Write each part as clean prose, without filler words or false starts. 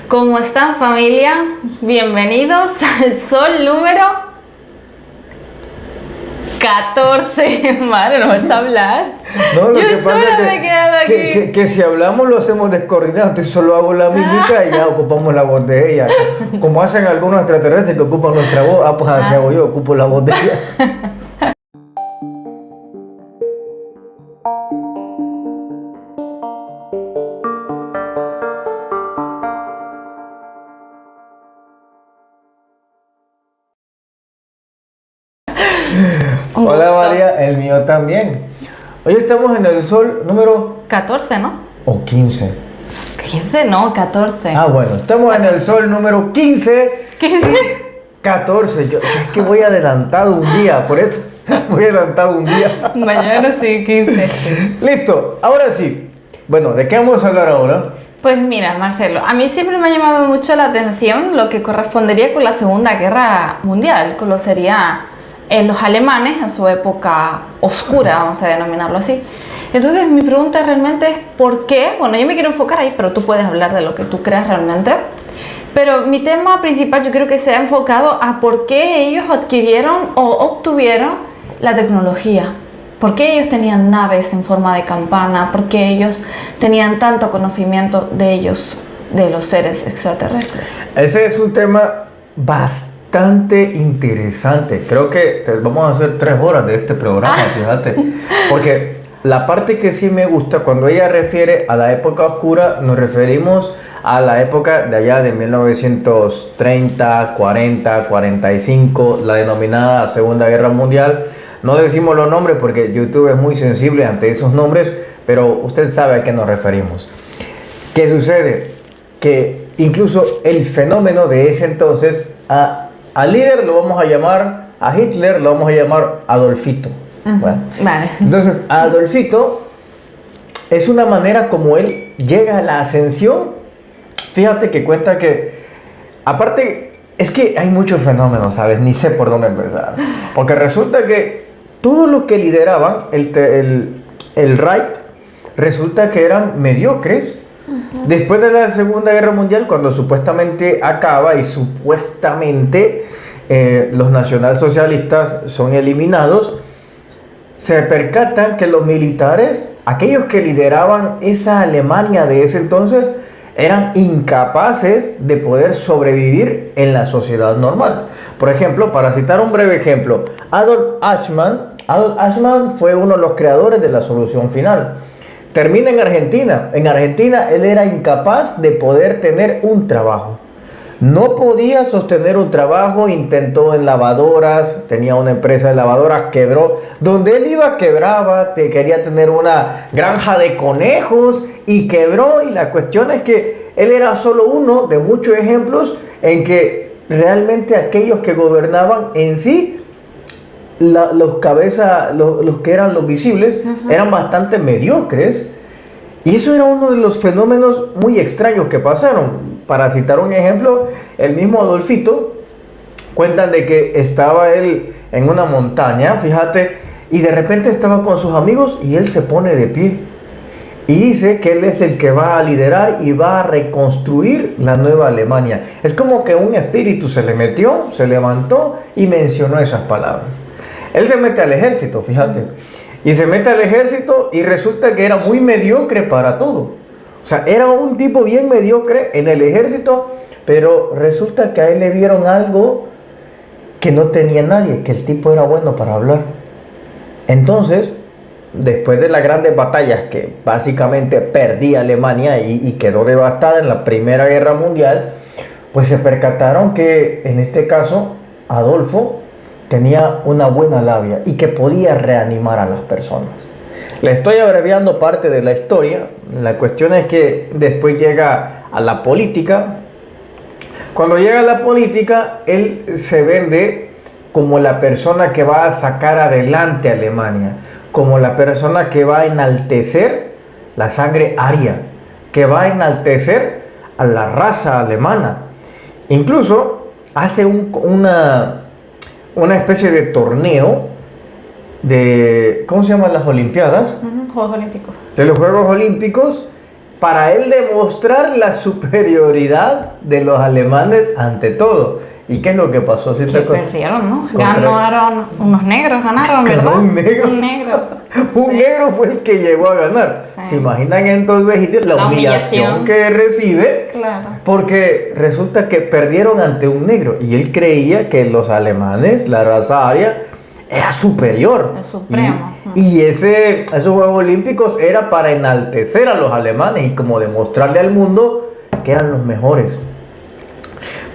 ¿Cómo están, familia? Bienvenidos al sol número 14. Madre, no vas a hablar. No, lo Yo que pasa sola me he es quedado aquí. que si hablamos lo hacemos descoordinado, entonces solo hago la mímica y ya ocupamos la voz de ella. Como hacen algunos extraterrestres que ocupan nuestra voz, pues así hago yo, ocupo la voz de ella. Un Hola gusto. María, el mío también. Hoy estamos en el sol número 14, ¿no? o 15. 15, no, 14. Ah, bueno, estamos en el sol número 15. 15. 14. Yo es que voy adelantado un día, por eso voy adelantado un día. Mañana sí, 15. Listo, ahora sí. Bueno, ¿de qué vamos a hablar ahora? Pues mira, Marcelo, a mí siempre me ha llamado mucho la atención lo que correspondería con la Segunda Guerra Mundial, con lo sería los alemanes en su época oscura, vamos a denominarlo así. Entonces mi pregunta realmente es ¿por qué? Bueno, yo me quiero enfocar ahí, pero tú puedes hablar de lo que tú creas realmente. Pero mi tema principal yo creo que se ha enfocado a por qué ellos adquirieron o obtuvieron la tecnología. ¿Por qué ellos tenían naves en forma de campana? ¿Por qué ellos tenían tanto conocimiento de ellos, de los seres extraterrestres? Ese es un tema bastante interesante. Creo que vamos a hacer 3 horas de este programa, fíjate. Porque la parte que sí me gusta, cuando ella refiere a la época oscura, nos referimos a la época de allá de 1930, 40, 45, la denominada Segunda Guerra Mundial. No decimos los nombres porque YouTube es muy sensible ante esos nombres, pero usted sabe a qué nos referimos. ¿Qué sucede? Que incluso el fenómeno de ese entonces, al líder lo vamos a llamar, a Hitler lo vamos a llamar Adolfito. Bueno, Vale. entonces, Adolfito es una manera como él llega a la ascensión. Fíjate que cuenta que, aparte, es que hay muchos fenómenos, ¿sabes? Ni sé por dónde empezar. Porque resulta que todos los que lideraban el Reich, resulta que eran mediocres. Después de la Segunda Guerra Mundial, cuando supuestamente acaba y supuestamente los nacionalsocialistas son eliminados, se percatan que los militares, aquellos que lideraban esa Alemania de ese entonces, eran incapaces de poder sobrevivir en la sociedad normal. Por ejemplo, para citar un breve ejemplo, Adolf Eichmann fue uno de los creadores de la solución final. Termina en Argentina. En Argentina él era incapaz de poder tener un trabajo. No podía sostener un trabajo, intentó en lavadoras, tenía una empresa de lavadoras, quebró. Donde él iba quebraba, quería tener una granja de conejos y quebró. Y la cuestión es que él era solo uno de muchos ejemplos en que realmente aquellos que gobernaban en sí, los que eran los visibles, eran bastante mediocres. Y eso era uno de los fenómenos muy extraños que pasaron. Para citar un ejemplo, el mismo Adolfito, cuentan de que estaba él en una montaña, fíjate, y de repente estaba con sus amigos y él se pone de pie. Y dice que él es el que va a liderar y va a reconstruir la nueva Alemania. Es como que un espíritu se le metió, se levantó y mencionó esas palabras. Él se mete al ejército, fíjate. Y se mete al ejército y resulta que era muy mediocre para todo. O sea, era un tipo bien mediocre en el ejército, pero resulta que a él le vieron algo que no tenía nadie, que el tipo era bueno para hablar. Entonces, después de las grandes batallas que básicamente perdía Alemania y quedó devastada en la Primera Guerra Mundial, pues se percataron que en este caso Adolfo tenía una buena labia y que podía reanimar a las personas. Le estoy abreviando parte de la historia. La cuestión es que después llega a la política. Cuando llega a la política, él se vende como la persona que va a sacar adelante a Alemania, como la persona que va a enaltecer la sangre aria, que va a enaltecer a la raza alemana. Incluso hace una especie de torneo de, ¿cómo se llaman las Olimpiadas? Juegos Olímpicos. De los Juegos Olímpicos, para él demostrar la superioridad de los alemanes ante todo. ¿Y qué es lo que pasó? ¿Sí Que perdieron, ¿no? Contra... Ganaron unos negros, ¿verdad? Un negro. Un negro. Un negro fue el que llegó a ganar. Sí. ¿Se imaginan entonces Hitler la humillación que recibe? Claro. Porque resulta que perdieron ante un negro y él creía que los alemanes, la raza aria, era superior. El supremo. Y esos Juegos Olímpicos era para enaltecer a los alemanes y como demostrarle al mundo que eran los mejores.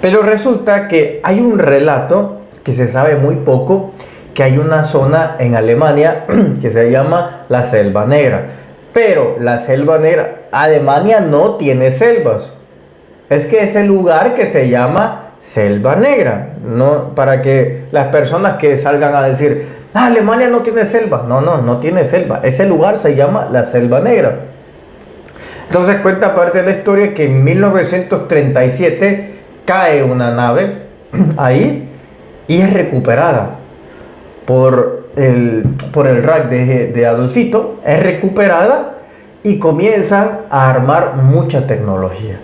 Pero resulta que hay un relato que se sabe muy poco, que hay una zona en Alemania que se llama la Selva Negra. Pero la Selva Negra, Alemania no tiene selvas. Es que es el lugar que se llama Selva Negra. No, para que las personas que salgan a decir, Alemania no tiene selva. No tiene selva. Ese lugar se llama la Selva Negra. Entonces cuenta parte de la historia que en 1937 cae una nave ahí y es recuperada por el Reich de Adolfito, es recuperada y comienzan a armar mucha tecnología,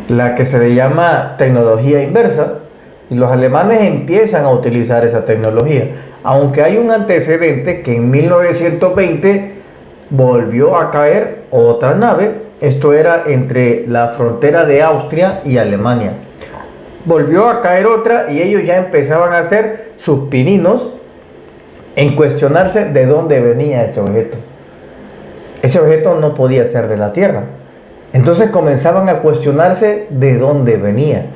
la que se le llama tecnología inversa, y los alemanes empiezan a utilizar esa tecnología, aunque hay un antecedente que en 1920 volvió a caer otra nave. Esto era entre la frontera de Austria y Alemania. Volvió a caer otra y ellos ya empezaban a hacer sus pininos en cuestionarse de dónde venía ese objeto. Ese objeto no podía ser de la Tierra. Entonces comenzaban a cuestionarse de dónde venía.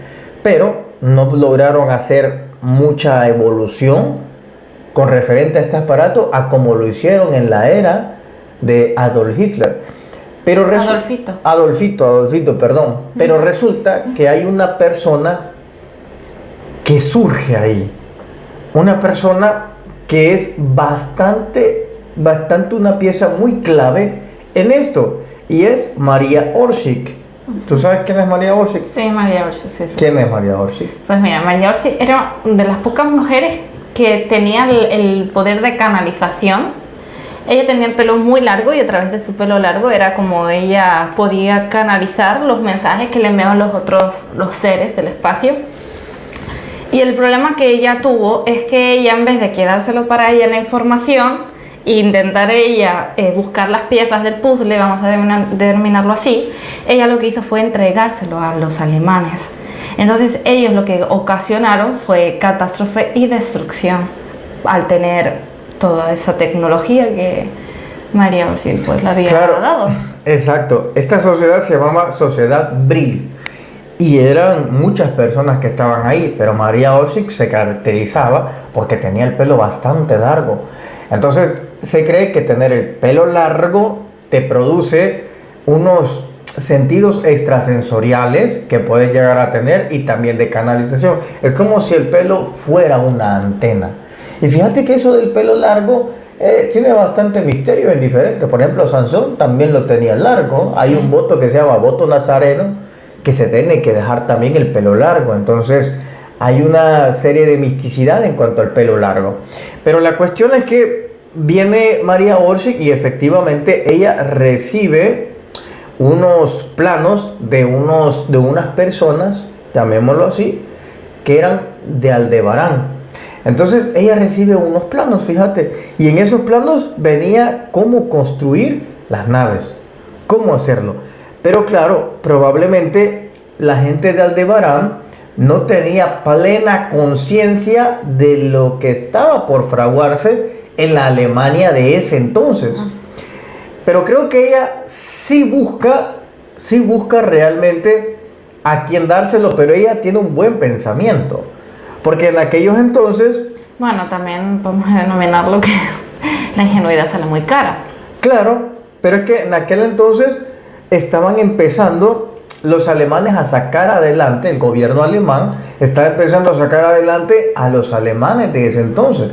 Pero no lograron hacer mucha evolución con referente a este aparato a como lo hicieron en la era de Adolf Hitler. Pero Adolfito, perdón. Pero resulta que hay una persona que surge ahí. Una persona que es bastante una pieza muy clave en esto. Y es Maria Orsic. ¿Tú sabes quién es Maria Orsic? Sí, Maria Orsic, sí. ¿Quién es Maria Orsic? Pues mira, Maria Orsic era de las pocas mujeres que tenía el poder de canalización. Ella tenía el pelo muy largo y a través de su pelo largo era como ella podía canalizar los mensajes que le enviaban los seres del espacio. Y el problema que ella tuvo es que ella, en vez de quedárselo para ella la información e intentar ella buscar las piezas del puzzle, vamos a determinarlo así, ella lo que hizo fue entregárselo a los alemanes. Entonces ellos lo que ocasionaron fue catástrofe y destrucción al tener toda esa tecnología que Maria Orsic pues la había dado. Exacto. Esta sociedad se llamaba Sociedad Brill y eran muchas personas que estaban ahí, pero Maria Orsic se caracterizaba porque tenía el pelo bastante largo. Entonces se cree que tener el pelo largo te produce unos sentidos extrasensoriales que puedes llegar a tener y también de canalización. Es como si el pelo fuera una antena. Y fíjate que eso del pelo largo tiene bastante misterio en diferentes. Por ejemplo, Sansón también lo tenía largo. Hay un voto que se llama voto nazareno, que se tiene que dejar también el pelo largo. Entonces hay una serie de misticidad en cuanto al pelo largo. Pero la cuestión es que viene Maria Orsic y efectivamente ella recibe unos planos de unas personas, llamémoslo así, que eran de Aldebarán. Entonces ella recibe unos planos, fíjate, y en esos planos venía cómo construir las naves, cómo hacerlo. Pero claro, probablemente la gente de Aldebarán no tenía plena conciencia de lo que estaba por fraguarse en la Alemania de ese entonces. Pero creo que ella sí busca realmente a quien dárselo, pero ella tiene un buen pensamiento. Porque en aquellos entonces... Bueno, también podemos denominarlo que la ingenuidad sale muy cara. Claro, pero es que en aquel entonces estaban empezando los alemanes a sacar adelante, el gobierno alemán estaba empezando a sacar adelante a los alemanes de ese entonces.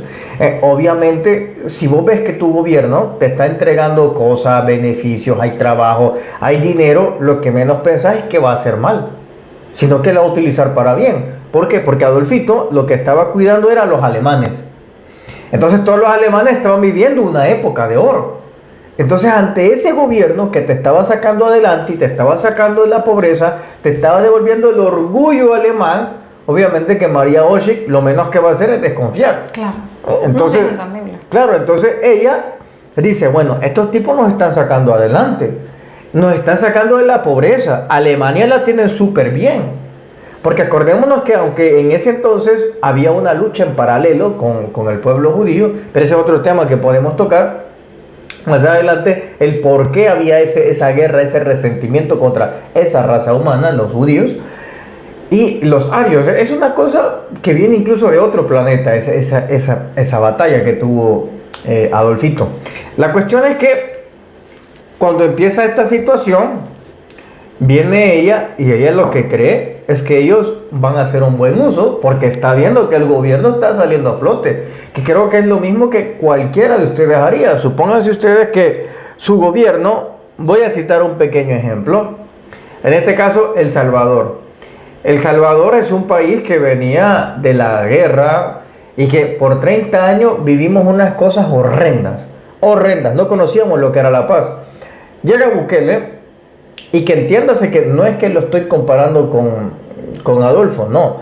Obviamente, si vos ves que tu gobierno te está entregando cosas, beneficios, hay trabajo, hay dinero, lo que menos pensás es que va a hacer mal, sino que la va a utilizar para bien. ¿Por qué? Porque Adolfito lo que estaba cuidando era a los alemanes. Entonces todos los alemanes estaban viviendo una época de oro. Entonces, ante ese gobierno que te estaba sacando adelante y te estaba sacando de la pobreza, te estaba devolviendo el orgullo alemán, obviamente que María Oschig lo menos que va a hacer es desconfiar. Claro. Entonces, No, sí, entendible. claro, entonces ella dice, bueno, estos tipos nos están sacando adelante, nos están sacando de la pobreza, Alemania la tienen súper bien. Porque acordémonos que aunque en ese entonces había una lucha en paralelo con el pueblo judío, pero ese es otro tema que podemos tocar más adelante, el por qué había esa guerra, ese resentimiento contra esa raza humana, los judíos y los arios. Es una cosa que viene incluso de otro planeta, esa batalla que tuvo Adolfito. La cuestión es que cuando empieza esta situación, viene ella y ella lo que cree es que ellos van a hacer un buen uso porque está viendo que el gobierno está saliendo a flote, que creo que es lo mismo que cualquiera de ustedes haría. Supónganse ustedes que su gobierno, voy a citar un pequeño ejemplo, en este caso El Salvador. El Salvador es un país que venía de la guerra y que por 30 años vivimos unas cosas horrendas, no conocíamos lo que era la paz. Llega Bukele. Y que entiéndase que no es que lo estoy comparando con Adolfo, no.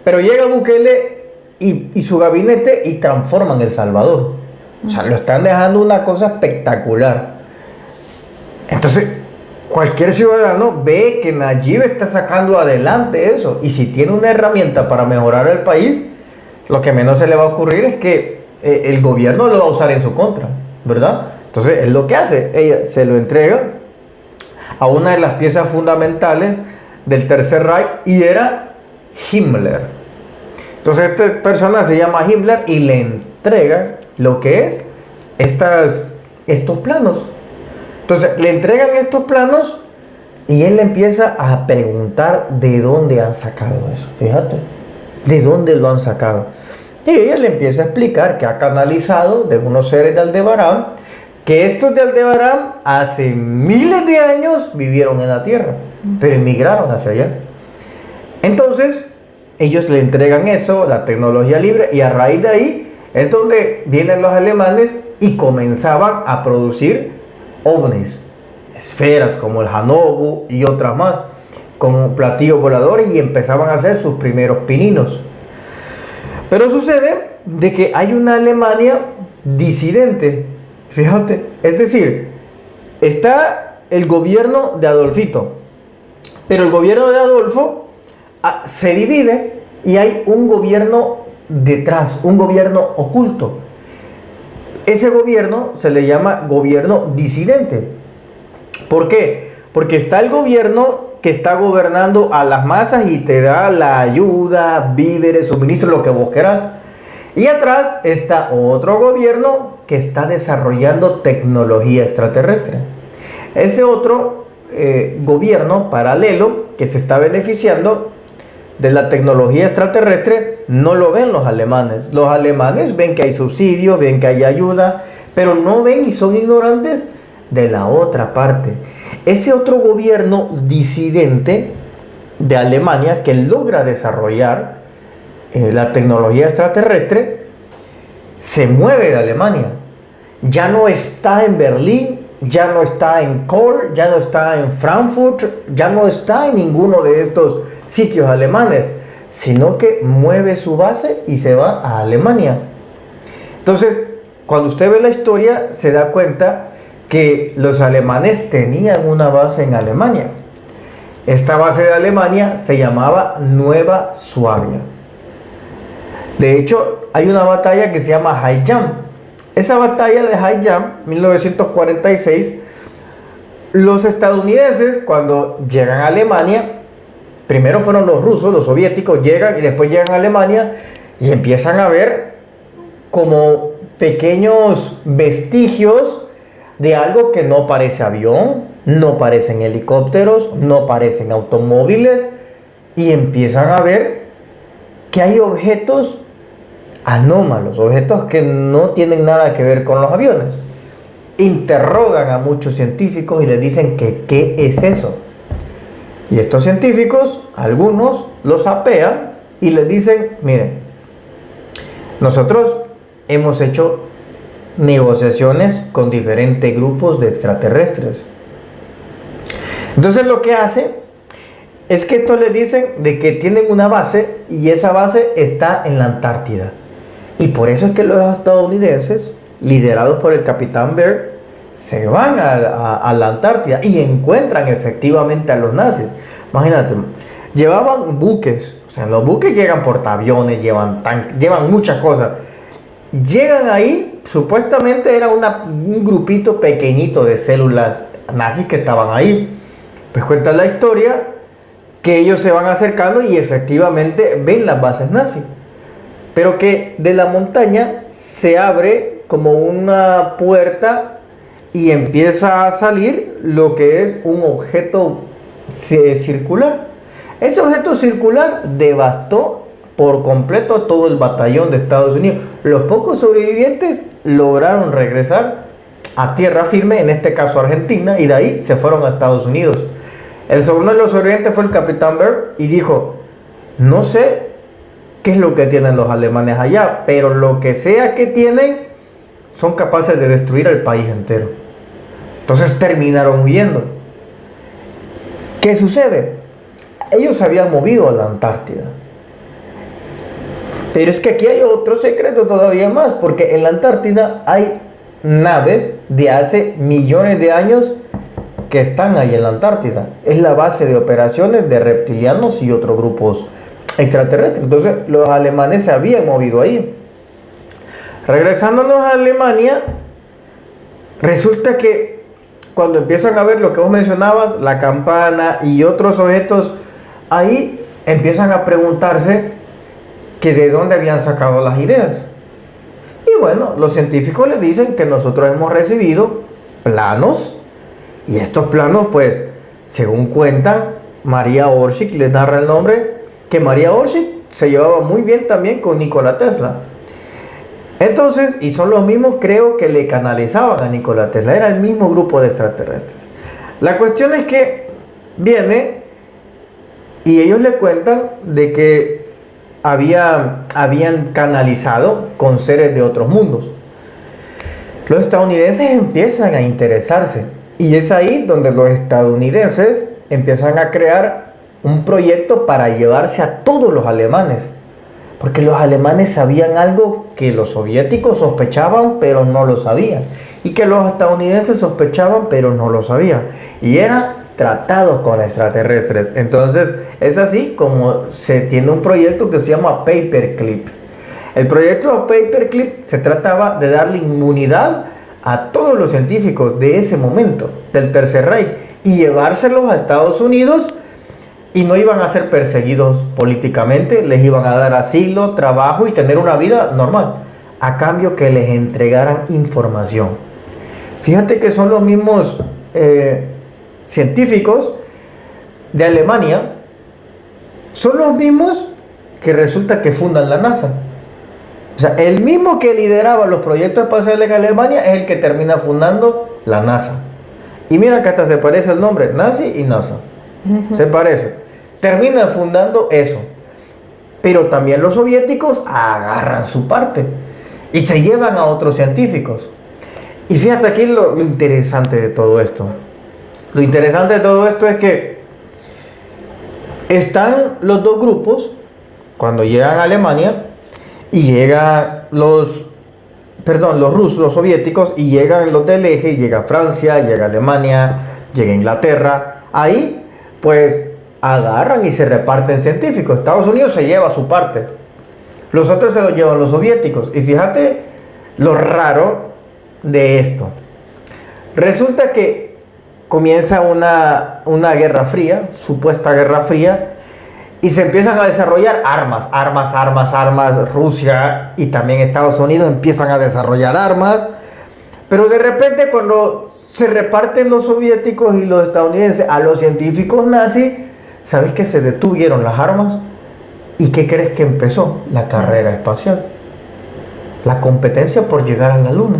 Pero llega Bukele y su gabinete y transforman El Salvador. O sea, lo están dejando una cosa espectacular. Entonces, cualquier ciudadano ve que Nayib está sacando adelante eso. Y si tiene una herramienta para mejorar el país, lo que menos se le va a ocurrir es que el gobierno lo va a usar en su contra, ¿verdad? Entonces, es lo que hace. Ella se lo entrega a una de las piezas fundamentales del Tercer Reich y era Himmler. Entonces esta persona se llama Himmler y le entrega lo que es estos planos. Entonces le entregan estos planos y él le empieza a preguntar de dónde han sacado eso. Fíjate, de dónde lo han sacado. Y ella le empieza a explicar que ha canalizado de unos seres de Aldebarán, que estos de Aldebarán hace miles de años vivieron en la tierra, pero emigraron hacia allá. Entonces, ellos le entregan eso, la tecnología libre, y a raíz de ahí es donde vienen los alemanes y comenzaban a producir ovnis, esferas como el Hanobu y otras más, con platillos voladores, y empezaban a hacer sus primeros pininos. Pero sucede de que hay una Alemania disidente. Fíjate, es decir, está el gobierno de Adolfito, pero el gobierno de Adolfo se divide y hay un gobierno detrás, un gobierno oculto. Ese gobierno se le llama gobierno disidente. ¿Por qué? Porque está el gobierno que está gobernando a las masas y te da la ayuda, víveres, suministros, lo que vos querás. Y atrás está otro gobierno que está desarrollando tecnología extraterrestre. Ese otro gobierno paralelo que se está beneficiando de la tecnología extraterrestre no lo ven los alemanes. Los alemanes ven que hay subsidios, ven que hay ayuda, pero no ven y son ignorantes de la otra parte. Ese otro gobierno disidente de Alemania que logra desarrollar la tecnología extraterrestre se mueve de Alemania. Ya no está en Berlín, ya no está en Köln, ya no está en Frankfurt, ya no está en ninguno de estos sitios alemanes, sino que mueve su base y se va a Alemania. Entonces, cuando usted ve la historia, se da cuenta que los alemanes tenían una base en Alemania. Esta base de Alemania se llamaba Nueva Suabia. De hecho, hay una batalla que se llama High Jump. Esa batalla de High Jump, 1946, los estadounidenses, cuando llegan a Alemania, primero fueron los rusos, los soviéticos, llegan y después llegan a Alemania y empiezan a ver como pequeños vestigios de algo que no parece avión, no parecen helicópteros, no parecen automóviles, y empiezan a ver que hay objetos anómalos, objetos que no tienen nada que ver con los aviones. Interrogan a muchos científicos y les dicen que ¿qué es eso? Y estos científicos, algunos los apean y les dicen, miren, nosotros hemos hecho negociaciones con diferentes grupos de extraterrestres. Entonces lo que hace es que esto le dicen de que tienen una base y esa base está en la Antártida. Y por eso es que los estadounidenses, liderados por el capitán Byrd, se van a la Antártida y encuentran efectivamente a los nazis. Imagínate, llevaban buques, o sea, los buques llegan portaaviones, llevan tanques, llevan muchas cosas. Llegan ahí, supuestamente era un grupito pequeñito de células nazis que estaban ahí. Pues cuenta la historia que ellos se van acercando y efectivamente ven las bases nazis. Pero que de la montaña se abre como una puerta y empieza a salir lo que es un objeto circular. Ese objeto circular devastó por completo todo el batallón de Estados Unidos. Los pocos sobrevivientes lograron regresar a tierra firme, en este caso Argentina, y de ahí se fueron a Estados Unidos. El segundo de los sobrevivientes fue el capitán Byrd y dijo: no sé qué es lo que tienen los alemanes allá, pero lo que sea que tienen, son capaces de destruir el país entero. Entonces terminaron huyendo. ¿Qué sucede? Ellos se habían movido a la Antártida. Pero es que aquí hay otro secreto todavía más, porque en la Antártida hay naves de hace millones de años que están ahí en la Antártida. Es la base de operaciones de reptilianos y otros grupos extraterrestres. Entonces los alemanes se habían movido ahí. Regresándonos a Alemania, resulta que cuando empiezan a ver lo que vos mencionabas, la campana y otros objetos, ahí empiezan a preguntarse que de dónde habían sacado las ideas. Y bueno, los científicos les dicen que nosotros hemos recibido planos, y estos planos, pues, según cuentan, María Orsic les narra el nombre, que María Orsic se llevaba muy bien también con Nikola Tesla. Entonces, y son los mismos, creo, que le canalizaban a Nikola Tesla, era el mismo grupo de extraterrestres. La cuestión es que viene y ellos le cuentan de que habían canalizado con seres de otros mundos. Los estadounidenses empiezan a interesarse. Y es ahí donde los estadounidenses empiezan a crear un proyecto para llevarse a todos los alemanes. Porque los alemanes sabían algo que los soviéticos sospechaban, pero no lo sabían. Y que los estadounidenses sospechaban, pero no lo sabían. Y eran tratados con extraterrestres. Entonces, es así como se tiene un proyecto que se llama Paperclip. El proyecto Paperclip se trataba de darle inmunidad a todos los científicos de ese momento, del Tercer Reich, y llevárselos a Estados Unidos, y no iban a ser perseguidos políticamente, les iban a dar asilo, trabajo y tener una vida normal, a cambio que les entregaran información. Fíjate que son los mismos científicos de Alemania, son los mismos que resulta que fundan la NASA. O sea, el mismo que lideraba los proyectos espaciales en Alemania es el que termina fundando la NASA. Y mira que hasta se parece el nombre, nazi y NASA. Se parece. Termina fundando eso. Pero también los soviéticos agarran su parte y se llevan a otros científicos. Y fíjate aquí lo interesante de todo esto. Lo interesante de todo esto es que están los dos grupos cuando llegan a Alemania. Y llegan los rusos, los soviéticos, y llegan los del eje, y llega Francia, llega Alemania, llega Inglaterra. Ahí, pues, agarran y se reparten científicos. Estados Unidos se lleva su parte. Los otros se los llevan los soviéticos. Y fíjate lo raro de esto. Resulta que comienza una guerra fría, supuesta guerra fría, y se empiezan a desarrollar armas. Rusia y también Estados Unidos empiezan a desarrollar armas. Pero de repente, cuando se reparten los soviéticos y los estadounidenses a los científicos nazis, ¿sabes que se detuvieron las armas? ¿Y qué crees que empezó? La carrera espacial. La competencia por llegar a la luna.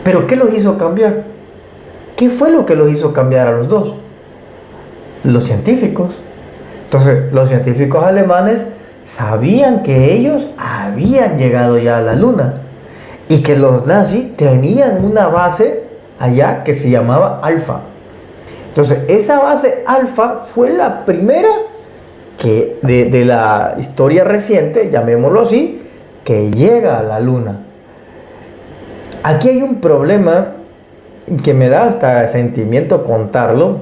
¿Pero qué los hizo cambiar? ¿Qué fue lo que los hizo cambiar a los dos? Los científicos. Entonces, los científicos alemanes sabían que ellos habían llegado ya a la luna. y que los nazis tenían una base allá que se llamaba Alfa. Entonces, esa base Alfa fue la primera que de la historia reciente, llamémoslo así, que llega a la Luna. Aquí hay un problema que me da hasta sentimiento contarlo.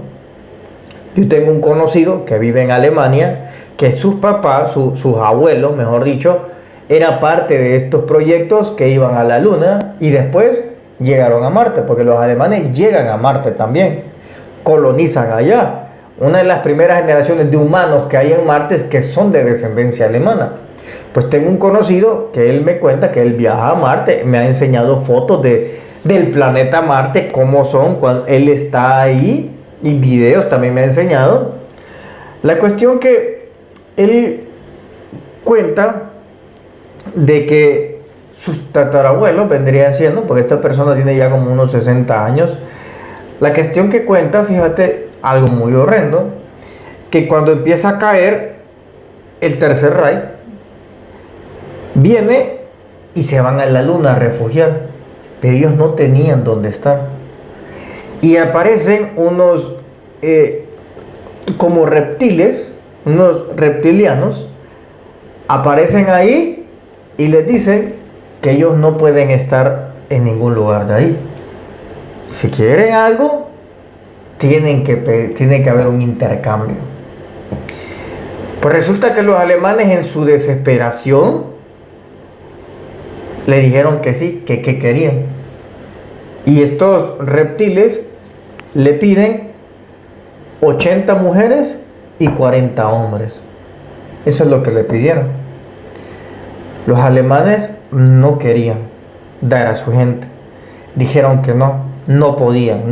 Yo tengo un conocido que vive en Alemania, que sus papás, sus abuelos, mejor dicho, era parte de estos proyectos que iban a la Luna y después llegaron a Marte, porque los alemanes llegan a Marte también, colonizan allá. Una de las primeras generaciones de humanos que hay en Marte es que son de descendencia alemana. Pues tengo un conocido que él me cuenta que él viaja a Marte, me ha enseñado fotos del planeta Marte, cómo son cuando él está ahí, y videos también me ha enseñado. La cuestión que él cuenta de que sus tatarabuelos vendrían siendo, porque esta persona tiene ya como unos 60 años, la cuestión que cuenta, fíjate, algo muy horrendo, que cuando empieza a caer el Tercer Reich, viene y se van a la Luna a refugiar, pero ellos no tenían dónde estar. Y aparecen unos como reptiles, unos reptilianos, aparecen ahí y les dicen que ellos no pueden estar en ningún lugar de ahí. Si quieren algo, tiene que haber un intercambio. Pues resulta que los alemanes, en su desesperación, le dijeron que sí, que querían. Y estos reptiles le piden 80 mujeres y 40 hombres. Eso es lo que le pidieron. Los alemanes no querían dar a su gente. Dijeron que no podían.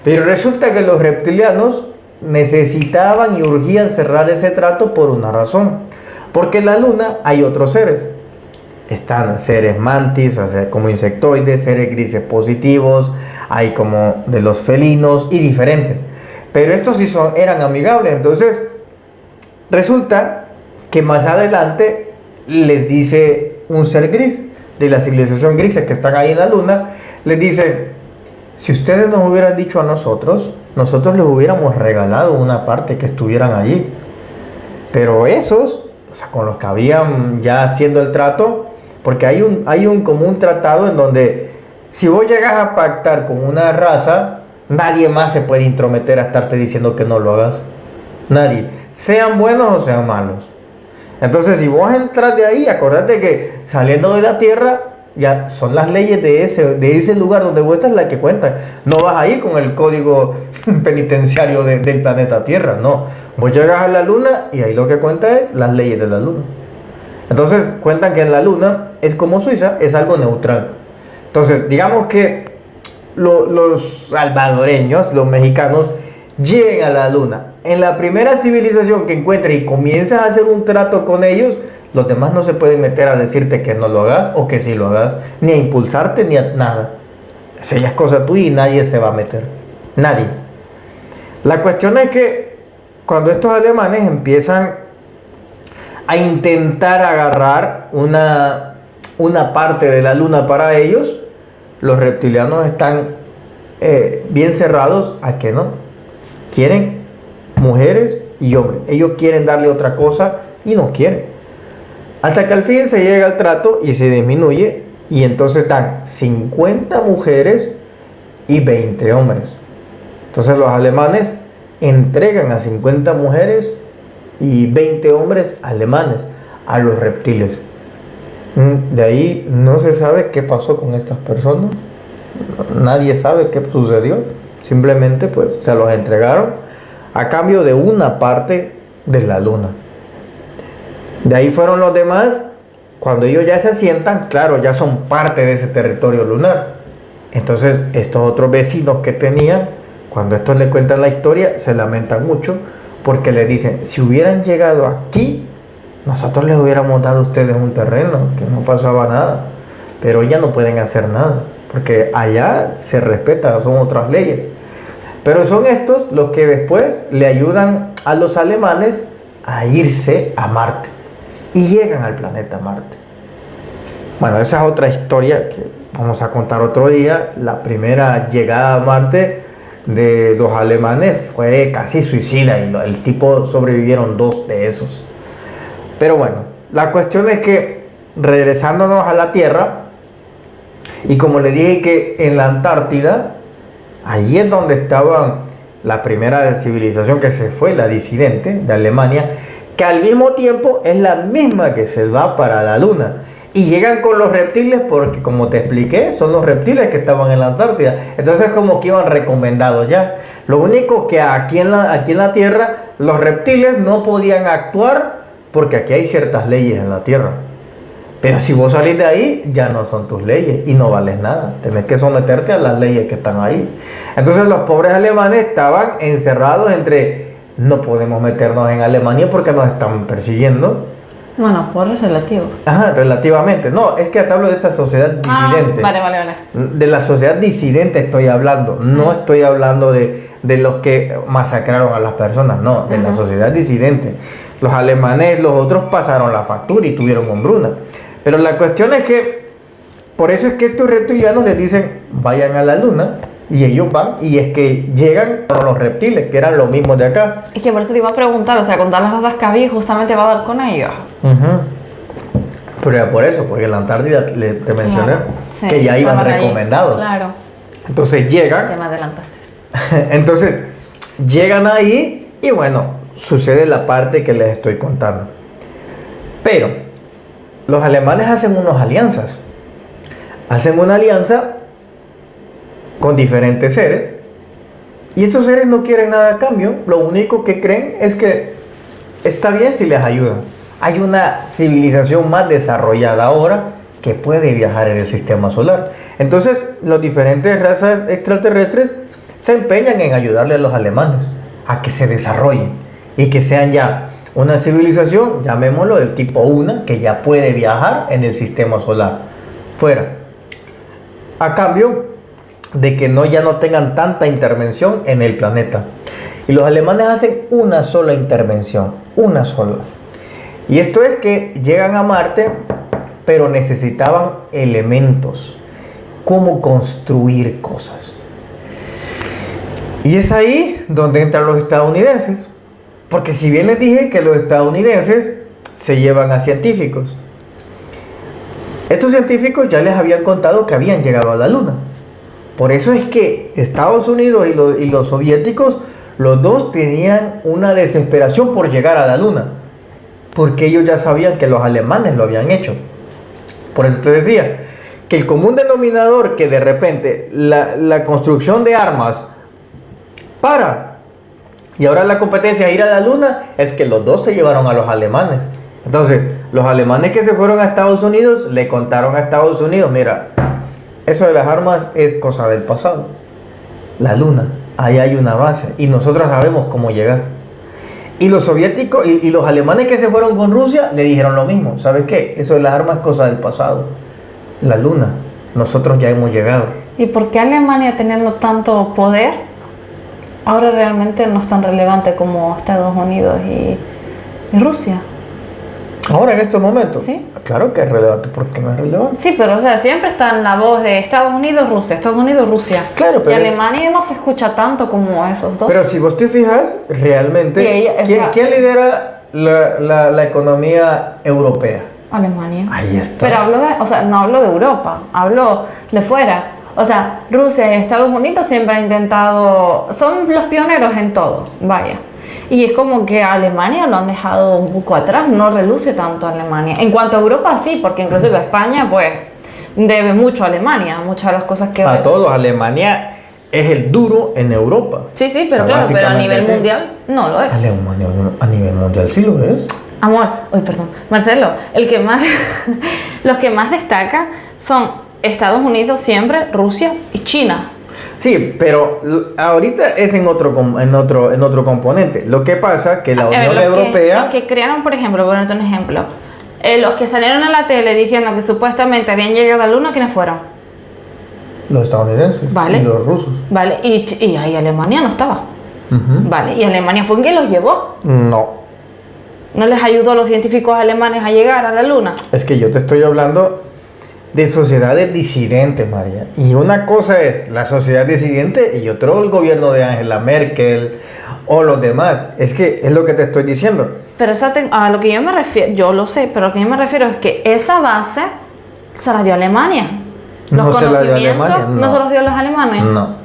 Pero resulta que los reptilianos necesitaban y urgían cerrar ese trato por una razón. Porque en la Luna hay otros seres. Están seres mantis, o sea, como insectoides, seres grises positivos, hay como de los felinos y diferentes. Pero estos sí eran amigables. Entonces, resulta que más adelante les dice un ser gris de la civilización grises que están ahí en la Luna, les dice: si ustedes nos hubieran dicho a nosotros les hubiéramos regalado una parte que estuvieran allí. Pero esos, o sea, con los que habían ya haciendo el trato, porque hay un común tratado en donde si vos llegas a pactar con una raza, nadie más se puede intrometer a estarte diciendo que no lo hagas. Nadie, sean buenos o sean malos. Entonces, si vos entras de ahí, acordate que saliendo de la Tierra, ya son las leyes de ese lugar donde vos estás las que cuentan. No vas a ir con el código penitenciario del planeta Tierra, no. Vos llegas a la Luna y ahí lo que cuenta es las leyes de la Luna. Entonces, cuentan que en la Luna es como Suiza, es algo neutral. Entonces, digamos que los salvadoreños, los mexicanos, lleguen a la Luna. En la primera civilización que encuentres y comienzas a hacer un trato con ellos, los demás no se pueden meter a decirte que no lo hagas o que sí lo hagas, ni a impulsarte ni a nada. Esa ya es cosa tuya y nadie se va a meter. Nadie. La cuestión es que cuando estos alemanes empiezan a intentar agarrar una parte de la Luna para ellos, los reptilianos están bien cerrados a que no. Quieren mujeres y hombres. Ellos quieren darle otra cosa y no quieren. Hasta que al fin se llega al trato y se disminuye, y entonces dan 50 mujeres y 20 hombres. Entonces los alemanes entregan a 50 mujeres y 20 hombres alemanes a los reptiles. De ahí no se sabe qué pasó con estas personas. Nadie sabe qué sucedió. Simplemente pues se los entregaron a cambio de una parte de la Luna. De ahí fueron los demás. Cuando ellos ya se asientan, claro, ya son parte de ese territorio lunar. Entonces estos otros vecinos que tenían, cuando estos le cuentan la historia, se lamentan mucho, porque les dicen: si hubieran llegado aquí, nosotros les hubiéramos dado a ustedes un terreno, que no pasaba nada. Pero ya no pueden hacer nada, porque allá se respeta, son otras leyes. Pero son estos los que después le ayudan a los alemanes a irse a Marte. Y llegan al planeta Marte. Bueno, esa es otra historia que vamos a contar otro día. La primera llegada a Marte de los alemanes fue casi suicida y el tipo sobrevivieron 2 de esos. Pero bueno, la cuestión es que regresándonos a la Tierra, y como le dije que en la Antártida, ahí es donde estaba la primera civilización que se fue, la disidente de Alemania, que al mismo tiempo es la misma que se va para la Luna. Y llegan con los reptiles porque, como te expliqué, son los reptiles que estaban en la Antártida. Entonces como que iban recomendados ya. Lo único que aquí en la Tierra, los reptiles no podían actuar porque aquí hay ciertas leyes en la Tierra. Pero si vos salís de ahí, ya no son tus leyes y no vales nada. Tenés que someterte a las leyes que están ahí. Entonces los pobres alemanes estaban encerrados entre no podemos meternos en Alemania porque nos están persiguiendo. Bueno, por es relativo. Ajá, relativamente. No, es que te hablo de esta sociedad disidente. Vale. De la sociedad disidente estoy hablando. No estoy hablando de los que masacraron a las personas. No, de la sociedad disidente. Los alemanes, los otros pasaron la factura y tuvieron hambruna. Pero la cuestión es que, por eso es que estos reptilianos les dicen, vayan a la Luna. Y ellos van, y es que llegan con los reptiles, que eran los mismos de acá. Es que por eso te iba a preguntar, o sea, con todas las ratas que había, justamente va a dar con ellos. Pero era por eso, porque en la Antártida te mencioné sí, que ya iban ahí. recomendados. Claro. Entonces llegan. Ya me adelantaste. Entonces llegan ahí y bueno, sucede la parte que les estoy contando. Pero los alemanes hacen unas alianzas. Hacen una alianza con diferentes seres, y estos seres no quieren nada a cambio. Lo único que creen es que está bien si les ayudan. Hay una civilización más desarrollada ahora que puede viajar en el sistema solar. Entonces las diferentes razas extraterrestres se empeñan en ayudarle a los alemanes a que se desarrollen y que sean ya una civilización, llamémoslo del tipo 1, que ya puede viajar en el sistema solar fuera, a cambio de que ya no tengan tanta intervención en el planeta. Y los alemanes hacen una sola intervención, una sola. Y esto es que llegan a Marte, pero necesitaban elementos, cómo construir cosas. Y es ahí donde entran los estadounidenses, porque si bien les dije que los estadounidenses se llevan a científicos, estos científicos ya les habían contado que habían llegado a la Luna. Por eso es que Estados Unidos y los soviéticos, los dos tenían una desesperación por llegar a la Luna, porque ellos ya sabían que los alemanes lo habían hecho. Por eso te decía que el común denominador, que de repente la construcción de armas para, y ahora la competencia es ir a la Luna, es que los dos se llevaron a los alemanes. Entonces los alemanes que se fueron a Estados Unidos le contaron a Estados Unidos, mira, eso de las armas es cosa del pasado. La Luna, ahí hay una base y nosotros sabemos cómo llegar. Y los soviéticos y los alemanes que se fueron con Rusia le dijeron lo mismo. ¿Sabes qué? Eso de las armas es cosa del pasado. La Luna, nosotros ya hemos llegado. ¿Y por qué Alemania, teniendo tanto poder, ahora realmente no es tan relevante como Estados Unidos y Rusia? Ahora en estos momentos. Sí. Claro que es relevante, ¿por qué no es relevante? Sí, pero o sea, siempre está en la voz de Estados Unidos, Rusia, Estados Unidos, Rusia. Claro, pero y Alemania no se escucha tanto como esos dos. Pero si vos te fijas, realmente, ¿quién lidera la economía europea? Alemania. Ahí está. Pero no hablo de Europa, hablo de fuera. O sea, Rusia y Estados Unidos siempre han intentado, son los pioneros en todo, vaya. Y es como que a Alemania lo han dejado un poco atrás, no reluce tanto Alemania. En cuanto a Europa, sí, porque incluso España, pues, debe mucho a Alemania, muchas de las cosas que... A todos, Alemania es el duro en Europa. Sí, pero claro, pero a nivel mundial no lo es. Alemania a nivel mundial sí lo es. Amor, perdón, Marcelo, los que más destacan son Estados Unidos siempre, Rusia y China. Sí, pero ahorita es en otro componente. Lo que pasa que la Unión Europea... Los que crearon, por ejemplo, por ponerte un ejemplo, los que salieron a la tele diciendo que supuestamente habían llegado a la Luna, ¿quiénes fueron? Los estadounidenses, vale, y los rusos. Vale, y ahí Alemania no estaba. Vale, ¿y Alemania fue quien los llevó? No. ¿No les ayudó a los científicos alemanes a llegar a la Luna? Es que yo te estoy hablando de sociedades disidentes, María. Y una cosa es la sociedad disidente y otro el gobierno de Angela Merkel o los demás. Es que es lo que te estoy diciendo. Pero a lo que yo me refiero, yo lo sé, pero a lo que yo me refiero es que esa base se la dio Alemania. Los No se la dio conocimientos Alemania, no se los dio los alemanes. No.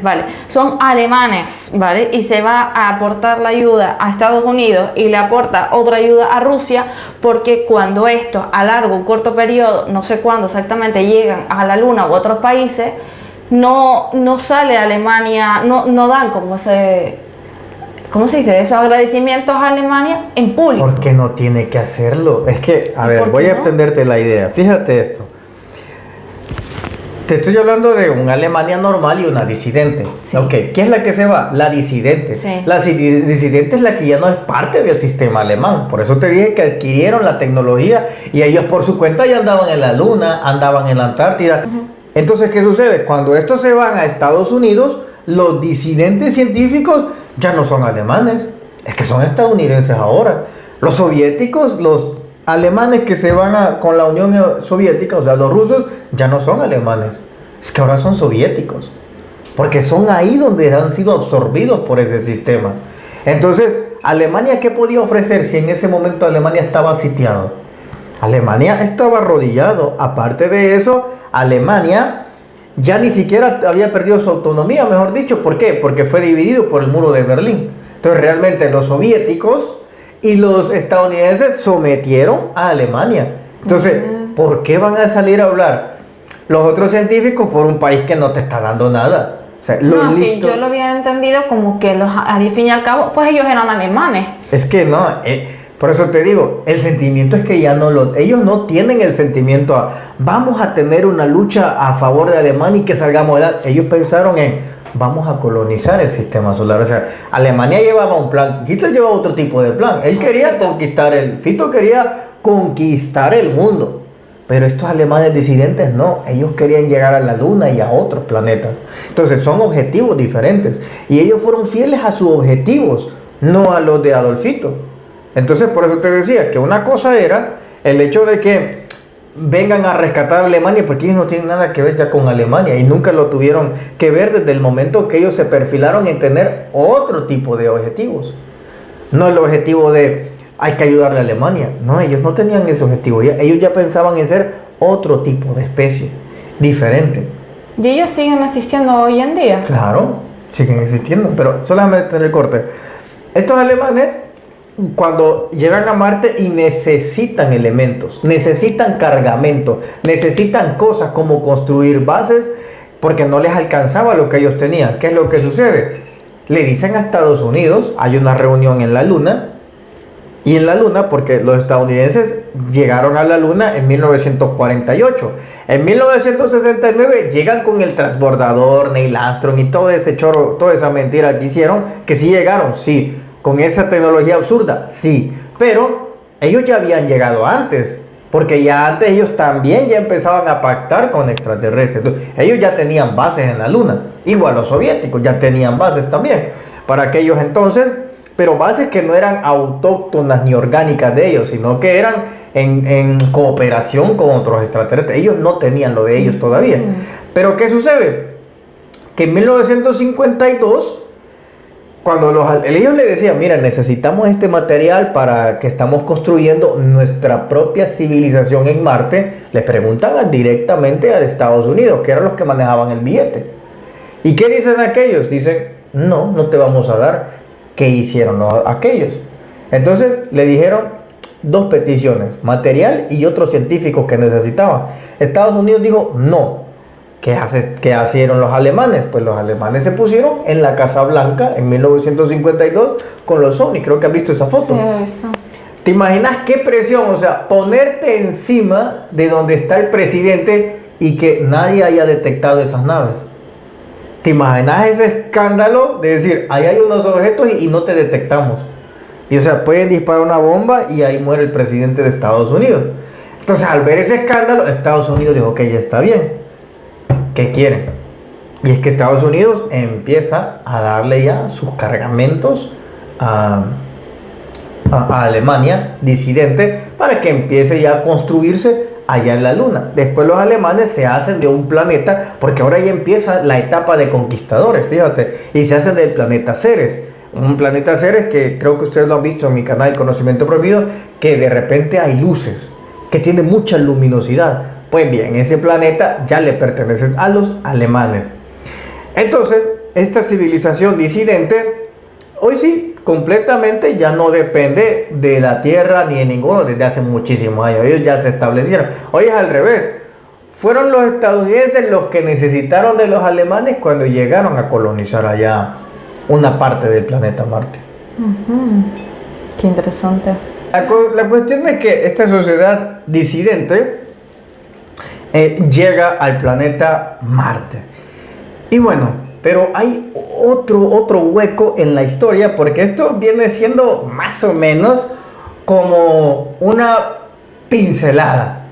Vale, son alemanes, ¿vale? Y se va a aportar la ayuda a Estados Unidos y le aporta otra ayuda a Rusia, porque cuando estos a largo o corto periodo, no sé cuándo exactamente, llegan a la Luna u otros países, no sale Alemania, no dan como ese, ¿cómo se dice? Esos agradecimientos a Alemania en público. Porque no tiene que hacerlo. Es que, a ver, voy a extenderte la idea. Fíjate esto. Te estoy hablando de una Alemania normal y una disidente. Sí. Ok, ¿qué es la que se va? La disidente. Sí. La disidente es la que ya no es parte del sistema alemán. Por eso te dije que adquirieron la tecnología y ellos por su cuenta ya andaban en la Luna, andaban en la Antártida. Entonces, ¿qué sucede? Cuando estos se van a Estados Unidos, los disidentes científicos ya no son alemanes. Es que son estadounidenses ahora. Los soviéticos, los alemanes que se van con la Unión Soviética, o sea, los rusos, ya no son alemanes. Es que ahora son soviéticos. Porque son ahí donde han sido absorbidos por ese sistema. Entonces, ¿Alemania qué podía ofrecer si en ese momento Alemania estaba sitiado? Alemania estaba arrodillado. Aparte de eso, Alemania ya ni siquiera había perdido su autonomía, mejor dicho. ¿Por qué? Porque fue dividido por el muro de Berlín. Entonces, realmente los soviéticos y los estadounidenses sometieron a Alemania. Entonces, ¿por qué van a salir a hablar los otros científicos por un país que no te está dando nada? O sea, que yo lo había entendido como que al fin y al cabo, pues ellos eran alemanes. Es que no, por eso te digo, el sentimiento es que ya ellos no tienen el sentimiento vamos a tener una lucha a favor de Alemania y que salgamos adelante. Ellos pensaron en vamos a colonizar el sistema solar. O sea, Alemania llevaba un plan, Hitler llevaba otro tipo de plan. Él quería conquistar Fito quería conquistar el mundo. Pero estos alemanes disidentes no, ellos querían llegar a la Luna y a otros planetas. Entonces son objetivos diferentes. Y ellos fueron fieles a sus objetivos, no a los de Adolfito. Entonces por eso te decía que una cosa era el hecho de que vengan a rescatar a Alemania, porque ellos no tienen nada que ver ya con Alemania y nunca lo tuvieron que ver desde el momento que ellos se perfilaron en tener otro tipo de objetivos. No el objetivo de hay que ayudarle a Alemania. No, ellos no tenían ese objetivo. Ellos ya pensaban en ser otro tipo de especie, diferente. ¿Y ellos siguen existiendo hoy en día? Claro, siguen existiendo, pero solamente en el corte. Estos alemanes, cuando llegan a Marte y necesitan elementos, necesitan cargamento, necesitan cosas como construir bases, porque no les alcanzaba lo que ellos tenían. ¿Qué es lo que sucede? Le dicen a Estados Unidos, hay una reunión en la Luna, y en la Luna, porque los estadounidenses llegaron a la Luna en 1948. En 1969 llegan con el transbordador, Neil Armstrong y todo ese chorro, toda esa mentira que hicieron, que sí llegaron, sí. Con esa tecnología absurda, sí. Pero ellos ya habían llegado antes, porque ya antes ellos también ya empezaban a pactar con extraterrestres. Entonces, ellos ya tenían bases en la Luna. Igual los soviéticos ya tenían bases también. Para aquellos entonces, pero bases que no eran autóctonas ni orgánicas de ellos, sino que eran en cooperación con otros extraterrestres. Ellos no tenían lo de ellos todavía. Pero ¿qué sucede? Que en 1952... cuando ellos le decían, mira, necesitamos este material para que estamos construyendo nuestra propia civilización en Marte, le preguntan directamente a Estados Unidos, que eran los que manejaban el billete. ¿Y qué dicen aquellos? Dicen, no te vamos a dar. ¿Qué hicieron aquellos? Entonces le dijeron dos peticiones, material y otros científicos que necesitaban. Estados Unidos dijo, no. ¿Qué hicieron los alemanes? Pues los alemanes se pusieron en la Casa Blanca en 1952 con los ovnis. Creo que has visto esa foto. Sí, he visto. ¿Te imaginas qué presión? O sea, ponerte encima de donde está el presidente y que nadie haya detectado esas naves. ¿Te imaginas ese escándalo de decir, ahí hay unos objetos y no te detectamos? Y o sea, pueden disparar una bomba y ahí muere el presidente de Estados Unidos. Entonces, al ver ese escándalo, Estados Unidos dijo, ok, ya está bien. ¿Qué quieren? Y es que Estados Unidos empieza a darle ya sus cargamentos a Alemania disidente para que empiece ya a construirse allá en la Luna. Después los alemanes se hacen de un planeta, porque ahora ya empieza la etapa de conquistadores, fíjate, y se hacen del planeta Ceres. Un planeta Ceres que creo que ustedes lo han visto en mi canal Conocimiento Prohibido, que de repente hay luces, que tiene mucha luminosidad. Pues bien, ese planeta ya le pertenece a los alemanes. Entonces, esta civilización disidente, hoy sí, completamente ya no depende de la Tierra ni de ninguno desde hace muchísimos años. Ellos ya se establecieron. Hoy es al revés. Fueron los estadounidenses los que necesitaron de los alemanes cuando llegaron a colonizar allá una parte del planeta Marte. Qué interesante. La cuestión es que esta sociedad disidente llega al planeta Marte. Y bueno, pero hay otro hueco en la historia, porque esto viene siendo más o menos como una pincelada,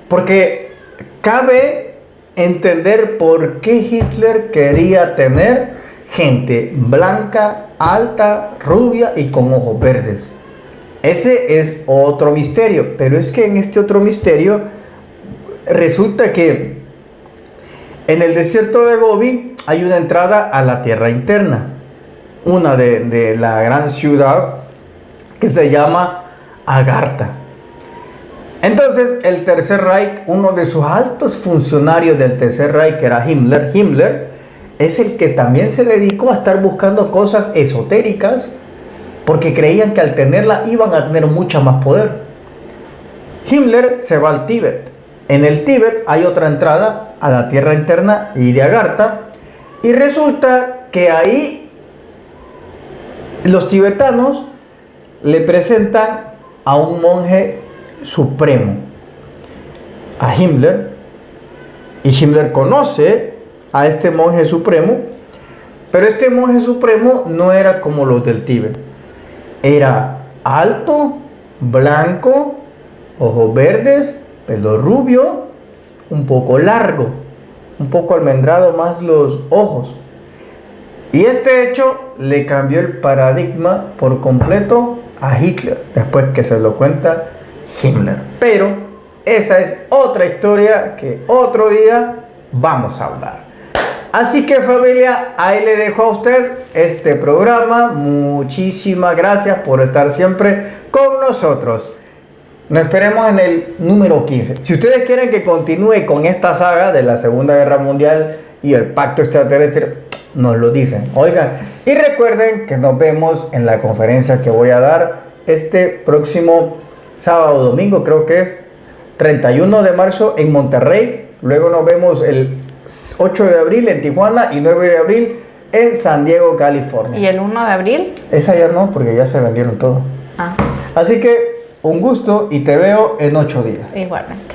porque cabe entender por qué Hitler quería tener gente blanca, alta, rubia y con ojos verdes. Ese es otro misterio, pero es que en este otro misterio resulta que en el desierto de Gobi hay una entrada a la tierra interna, una de la gran ciudad que se llama Agartha. Entonces el Tercer Reich, uno de sus altos funcionarios del Tercer Reich, que era Himmler, es el que también se dedicó a estar buscando cosas esotéricas, porque creían que al tenerla iban a tener mucha más poder. Himmler se va al Tíbet. En el Tíbet hay otra entrada a la tierra interna y de Agartha, y resulta que ahí los tibetanos le presentan a un monje supremo, a Himmler, y Himmler conoce a este monje supremo, pero este monje supremo no era como los del Tíbet. Era alto, blanco, ojos verdes, pelo rubio, un poco largo, un poco almendrado más los ojos. Y este hecho le cambió el paradigma por completo a Hitler, después que se lo cuenta Himmler. Pero esa es otra historia que otro día vamos a hablar. Así que familia, ahí le dejo a usted este programa. Muchísimas gracias por estar siempre con nosotros. Nos esperemos en el número 15. Si ustedes quieren que continúe con esta saga de la Segunda Guerra Mundial y el pacto extraterrestre, nos lo dicen. Oigan, y recuerden que nos vemos en la conferencia que voy a dar este próximo sábado, domingo, creo que es 31 de marzo en Monterrey. Luego nos vemos el 8 de abril en Tijuana y 9 de abril en San Diego, California. ¿Y el 1 de abril? Esa ya no, porque ya se vendieron todo. Ah. Así que un gusto y te veo en 8 días. Igualmente.